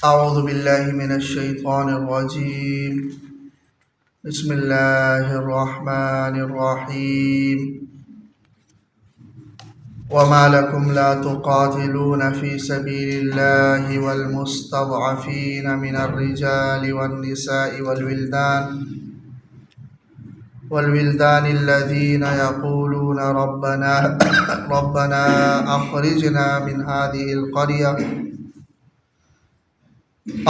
أعوذ بالله من الشيطان الرجيم. بسم الله الرحمن الرحيم. وما لكم لا تقاتلون في سبيل الله والمستضعفين من الرجال والنساء والولدان الذين يقولون ربنا أخرجنا من هذه القرية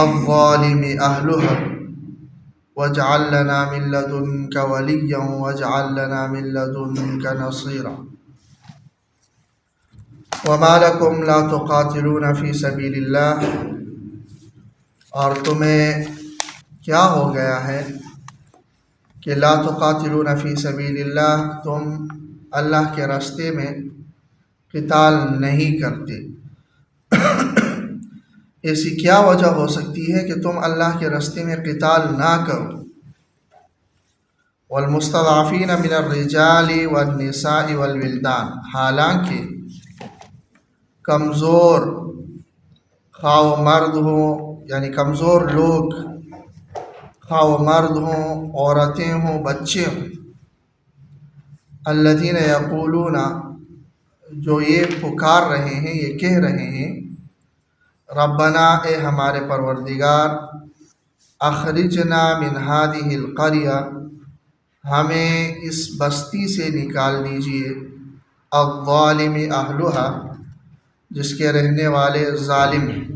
الظالم أهلها واجعل لنا من لدنك وليا واجعل لنا من لدنك نصيرا. وما لكم لا تقاتلون في سبيل اللہ، اور تمہیں کیا ہو گیا ہے کہ لا تقاتلون فی سبیل اللہ، تم اللہ کے راستے میں قتال نہیں کرتے. ایسی کیا وجہ ہو سکتی ہے کہ تم اللہ کے راستے میں قتال نہ کرو؟ والمستضعفین من الرجال والنساء والولدان، حالانکہ کمزور خواہ و مرد ہوں، یعنی کمزور لوگ خواہ و مرد ہوں، عورتیں ہوں، بچے ہوں. الذین یقولون، جو یہ پکار رہے ہیں، یہ کہہ رہے ہیں، ربنا، اے ہمارے پروردگار، اخرجنا من هذه القریہ، ہمیں اس بستی سے نکال دیجئے، الظالم اہلها، جس کے رہنے والے ظالم ہیں،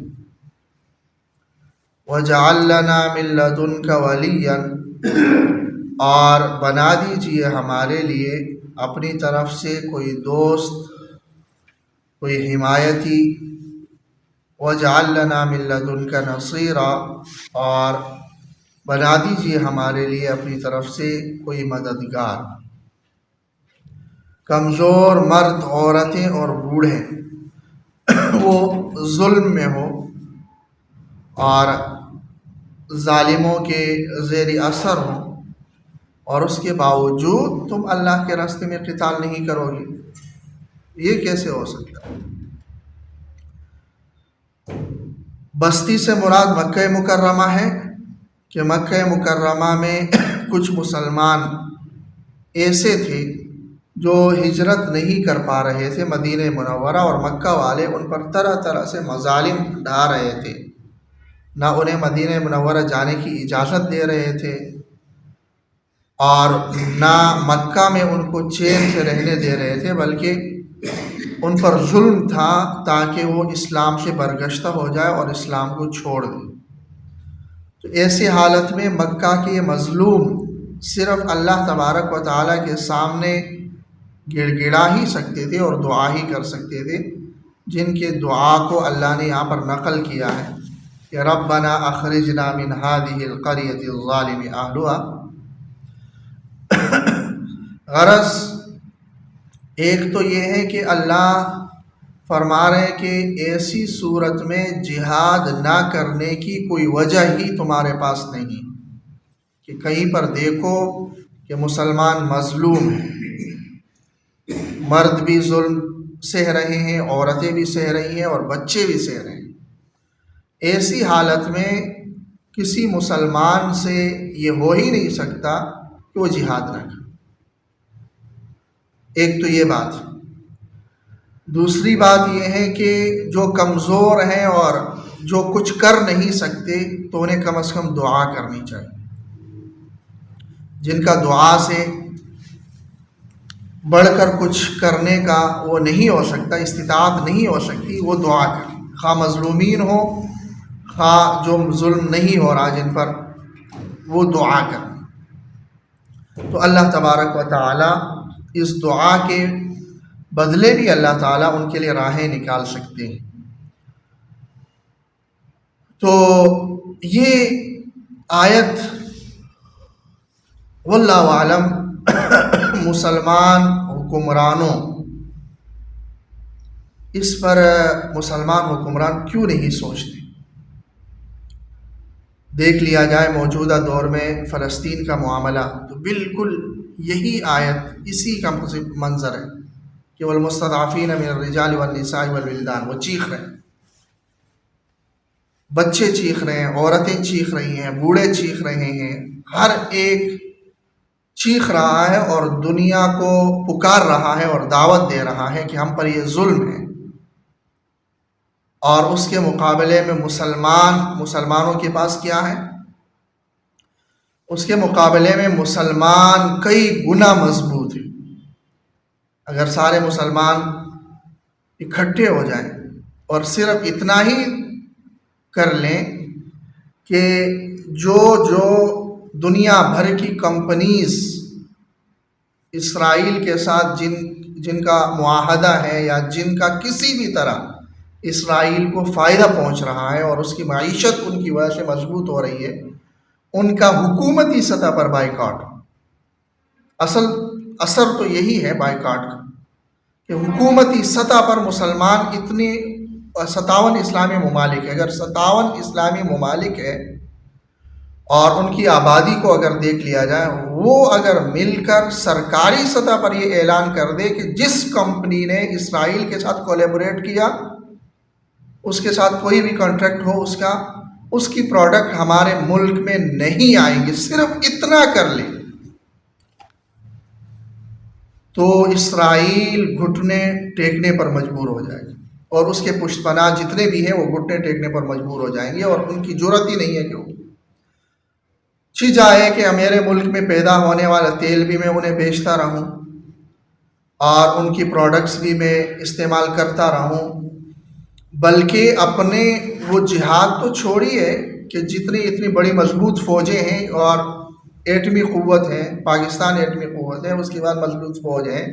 وَاجْعَلْ لَنَا مِن لَّدُنْكَ وَلِيًّا، اور بنا دیجئے ہمارے لیے اپنی طرف سے کوئی دوست، کوئی حمایتی، وَاجْعَلْ لَنَا مِن لَّدُنْكَ نَصِيرًا، اور بنا دیجئے ہمارے لیے اپنی طرف سے کوئی مددگار. کمزور مرد، عورتیں اور بوڑھے وہ ظلم میں ہو اور ظالموں کے زیر اثر ہوں، اور اس کے باوجود تم اللہ کے راستے میں قتال نہیں کرو گے، یہ کیسے ہو سکتا ہے؟ بستی سے مراد مکہ مکرمہ ہے کہ مکہ مکرمہ میں کچھ مسلمان ایسے تھے جو ہجرت نہیں کر پا رہے تھے مدینہ منورہ، اور مکہ والے ان پر طرح طرح سے مظالم ڈھا رہے تھے، نہ انہیں مدینہ منورہ جانے کی اجازت دے رہے تھے اور نہ مکہ میں ان کو چین سے رہنے دے رہے تھے، بلکہ ان پر ظلم تھا تاکہ وہ اسلام سے برگشتہ ہو جائے اور اسلام کو چھوڑ دیں. تو ایسی حالت میں مکہ کے مظلوم صرف اللہ تبارک و تعالیٰ کے سامنے گڑ گڑا ہی سکتے تھے اور دعا ہی کر سکتے تھے، جن کے دعا کو اللہ نے یہاں پر نقل کیا ہے کہ ربنا اخرجنا من هذه القرية الظالم اهلها. غرض ایک تو یہ ہے کہ اللہ فرما رہے ہیں کہ ایسی صورت میں جہاد نہ کرنے کی کوئی وجہ ہی تمہارے پاس نہیں، کہ کہیں پر دیکھو کہ مسلمان مظلوم ہیں، مرد بھی ظلم سہ رہے ہیں، عورتیں بھی سہ رہی ہیں اور بچے بھی سہ رہے ہیں. ایسی حالت میں کسی مسلمان سے یہ ہو ہی نہیں سکتا کہ وہ جہاد نہ کرے. ایک تو یہ بات. دوسری بات یہ ہے کہ جو کمزور ہیں اور جو کچھ کر نہیں سکتے تو انہیں کم از کم دعا کرنی چاہیے. جن کا دعا سے بڑھ کر کچھ کرنے کا وہ نہیں ہو سکتا، استطاعت نہیں ہو سکتی، وہ دعا کریں، خواہ مظلومین ہو خواہ جو ظلم نہیں ہو رہا جن پر، وہ دعا کریں. تو اللہ تبارک و تعالی اس دعا کے بدلے بھی اللہ تعالیٰ ان کے لیے راہیں نکال سکتے ہیں. تو یہ آیت واللہ عالم مسلمان حکمرانوں، اس پر مسلمان حکمران کیوں نہیں سوچتے؟ دیکھ لیا جائے موجودہ دور میں فلسطین کا معاملہ، تو بالکل یہی آیت اسی کا منظر ہے کہ والمستضعفین من الرجال والنساء والولدان، وہ چیخ رہے ہیں. بچے چیخ رہے ہیں، عورتیں چیخ رہی ہیں، بوڑھے چیخ رہے ہیں، ہر ایک چیخ رہا ہے اور دنیا کو پکار رہا ہے اور دعوت دے رہا ہے کہ ہم پر یہ ظلم ہے۔ اور اس کے مقابلے میں مسلمانوں کے پاس کیا ہے؟ اس کے مقابلے میں مسلمان کئی گنا مضبوط ہیں۔ اگر سارے مسلمان اکٹھے ہو جائیں اور صرف اتنا ہی کر لیں کہ جو دنیا بھر کی کمپنیز اسرائیل کے ساتھ جن کا معاہدہ ہے یا جن کا کسی بھی طرح اسرائیل کو فائدہ پہنچ رہا ہے اور اس کی معیشت ان کی وجہ سے مضبوط ہو رہی ہے، ان کا حکومتی سطح پر بائیکاٹ، اصل اثر تو یہی ہے بائیکاٹ کا کہ حکومتی سطح پر مسلمان اتنے 57 اسلامی ممالک ہے، اگر 57 اسلامی ممالک ہے اور ان کی آبادی کو اگر دیکھ لیا جائے، وہ اگر مل کر سرکاری سطح پر یہ اعلان کر دے کہ جس کمپنی نے اسرائیل کے ساتھ کولیبوریٹ کیا، اس کے ساتھ کوئی بھی کانٹریکٹ ہو، اس کی پروڈکٹ ہمارے ملک میں نہیں آئیں گے، صرف اتنا کر لیں، تو اسرائیل گھٹنے ٹیکنے پر مجبور ہو جائے گا اور اس کے پشت پناہ جتنے بھی ہیں وہ گھٹنے ٹیکنے پر مجبور ہو جائیں گے، اور ان کی جرات ہی نہیں ہے کہ وہ جائے کہ میرے ملک میں پیدا ہونے والا تیل بھی میں انہیں بیچتا رہوں اور ان کی پروڈکٹس بھی میں استعمال کرتا رہوں، بلکہ اپنے وہ جہاد تو چھوڑیے کہ اتنی بڑی مضبوط فوجیں ہیں اور ایٹمی قوت ہے، پاکستان ایٹمی قوت ہے، اس کے بعد مضبوط فوج ہے،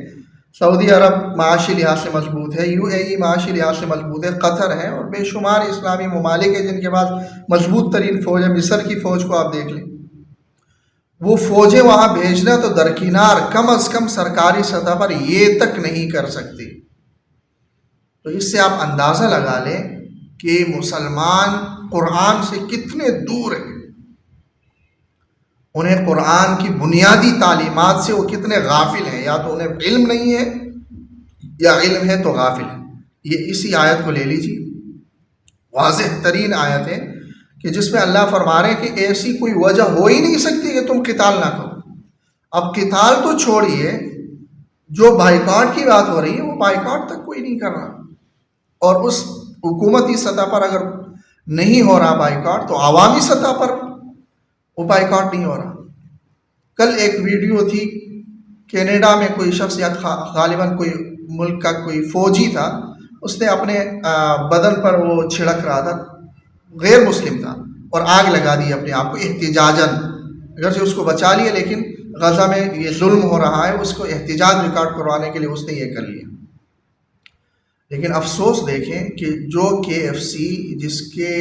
سعودی عرب معاشی لحاظ سے مضبوط ہے، UAE معاشی لحاظ سے مضبوط ہے، قطر ہے، اور بے شمار اسلامی ممالک ہیں جن کے پاس مضبوط ترین فوج ہے۔ مصر کی فوج کو آپ دیکھ لیں، وہ فوجیں وہاں بھیجنا تو درکنار، کم از کم سرکاری سطح پر یہ تک نہیں کر سکتی۔ تو اس سے آپ اندازہ لگا لیں کہ مسلمان قرآن سے کتنے دور ہیں، انہیں قرآن کی بنیادی تعلیمات سے وہ کتنے غافل ہیں، یا تو انہیں علم نہیں ہے یا علم ہے تو غافل ہے۔ یہ اسی آیت کو لے لیجیے، واضح ترین آیت ہے کہ جس میں اللہ فرما رہے ہیں کہ ایسی کوئی وجہ ہو ہی نہیں سکتی کہ تم قتال نہ کرو۔ اب قتال تو چھوڑیے، جو بائیکاٹ کی بات ہو رہی ہے وہ بائیکاٹ تک کوئی نہیں کر رہا، اور اس حکومتی سطح پر اگر نہیں ہو رہا بائیکاٹ تو عوامی سطح پر وہ بائیکاٹ نہیں ہو رہا۔ کل ایک ویڈیو تھی، کینیڈا میں کوئی شخص یا غالباً کوئی ملک کا کوئی فوجی تھا، اس نے اپنے بدن پر وہ چھڑک رہا تھا، غیر مسلم تھا، اور آگ لگا دی اپنے آپ کو احتجاجاً، اگرچہ اس کو بچا لیا لیکن غزہ میں یہ ظلم ہو رہا ہے، اس کو احتجاج ریکارڈ کروانے کے لیے اس نے یہ کر لیا۔ لیکن افسوس دیکھیں کہ جو KFC جس کے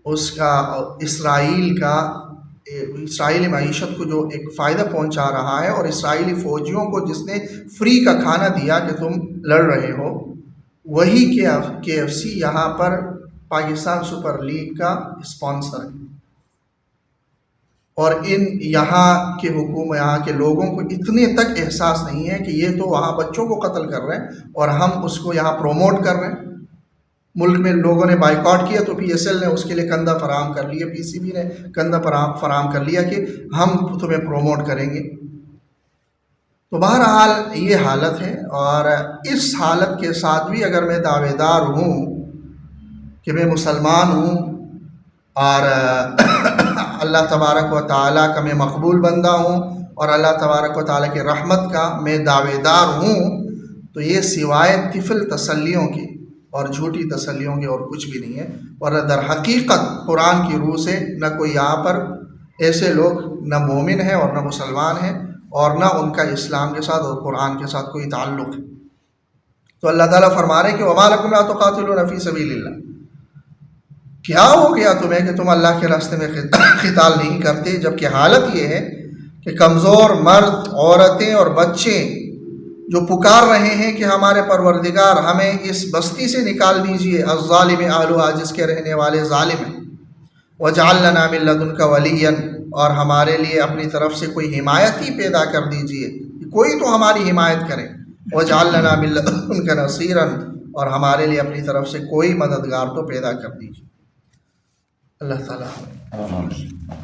اس کا اسرائیلی معیشت کو جو ایک فائدہ پہنچا رہا ہے، اور اسرائیلی فوجیوں کو جس نے فری کا کھانا دیا کہ تم لڑ رہے ہو، وہی KFC یہاں پر پاکستان سپر لیگ کا اسپانسر ہے، اور یہاں کے لوگوں کو اتنے تک احساس نہیں ہے کہ یہ تو وہاں بچوں کو قتل کر رہے ہیں اور ہم اس کو یہاں پروموٹ کر رہے ہیں۔ ملک میں لوگوں نے بائیکاٹ کیا تو PSL نے اس کے لیے کندھا فراہم کر لیا، PCB نے کندھا فراہم کر لیا کہ ہم تمہیں پروموٹ کریں گے۔ تو بہرحال یہ حالت ہے، اور اس حالت کے ساتھ بھی اگر میں دعوے دار ہوں کہ میں مسلمان ہوں اور اللہ تبارک و تعالیٰ کا میں مقبول بندہ ہوں اور اللہ تبارک و تعالیٰ کی رحمت کا میں دعوے دار ہوں، تو یہ سوائے طفل تسلیوں کی اور جھوٹی تسلیوں کی اور کچھ بھی نہیں ہے، اور در حقیقت قرآن کی روح سے نہ کوئی یہاں پر ایسے لوگ نہ مومن ہیں اور نہ مسلمان ہیں، اور نہ ان کا اسلام کے ساتھ اور قرآن کے ساتھ کوئی تعلق ہے۔ تو اللہ تعالیٰ فرما رہے ہیں کہ وَمَا لَكُمْ لَا تُقَاتِلُونَ فِي سَبِيلِ اللَّهِ، کیا ہو گیا تمہیں کہ تم اللہ کے راستے میں قتال نہیں کرتے، جبکہ حالت یہ ہے کہ کمزور مرد، عورتیں اور بچے جو پکار رہے ہیں کہ ہمارے پروردگار ہمیں اس بستی سے نکال دیجئے، الظالم اہلها، جس کے رہنے والے ظالم ہیں، وَاجْعَل لَنَا مِن لَّدُنْكَ وَلِيًّا، اور ہمارے لیے اپنی طرف سے کوئی حمایت ہی پیدا کر دیجئے، کوئی تو ہماری حمایت کرے، وَاجْعَل لَنَا مِن لَّدُنْكَ نَصِيرًا، اور ہمارے لیے اپنی طرف سے کوئی مددگار تو پیدا کر دیجئے۔ اللہ تعالیٰ آمین.